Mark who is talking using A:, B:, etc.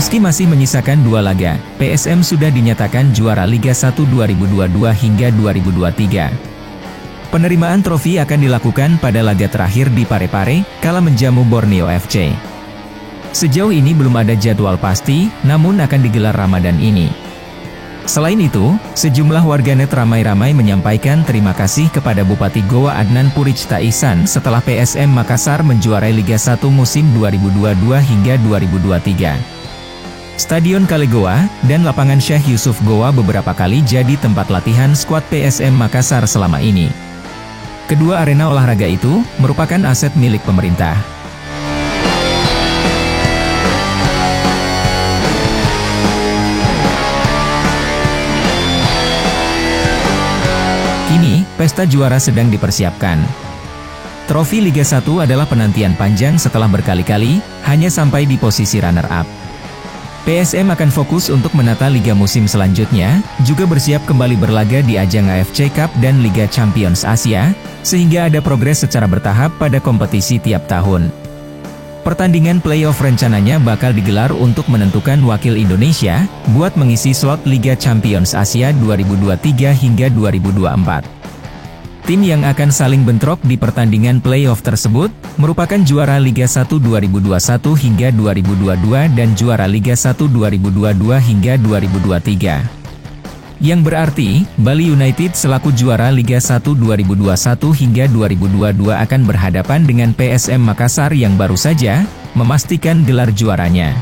A: Meski masih menyisakan 2 laga, PSM sudah dinyatakan juara Liga 1 2022 hingga 2023. Penerimaan trofi akan dilakukan pada laga terakhir di Parepare, kala menjamu Borneo FC. Sejauh ini belum ada jadwal pasti, namun akan digelar Ramadan ini. Selain itu, sejumlah warganet ramai-ramai menyampaikan terima kasih kepada Bupati Goa Adnan Puricta Ihsan setelah PSM Makassar menjuarai Liga 1 musim 2022 hingga 2023. Stadion Kale Goa dan lapangan Syekh Yusuf Goa beberapa kali jadi tempat latihan skuad PSM Makassar selama ini. Kedua arena olahraga itu merupakan aset milik pemerintah. Kini, pesta juara sedang dipersiapkan. Trofi Liga 1 adalah penantian panjang setelah berkali-kali, hanya sampai di posisi runner-up. PSM akan fokus untuk menata liga musim selanjutnya, juga bersiap kembali berlaga di ajang AFC Cup dan Liga Champions Asia, sehingga ada progres secara bertahap pada kompetisi tiap tahun. Pertandingan playoff rencananya bakal digelar untuk menentukan wakil Indonesia, buat mengisi slot Liga Champions Asia 2023 hingga 2024. Tim yang akan saling bentrok di pertandingan playoff tersebut, merupakan juara Liga 1 2021 hingga 2022 dan juara Liga 1 2022 hingga 2023. Yang berarti, Bali United selaku juara Liga 1 2021 hingga 2022 akan berhadapan dengan PSM Makassar yang baru saja memastikan gelar juaranya.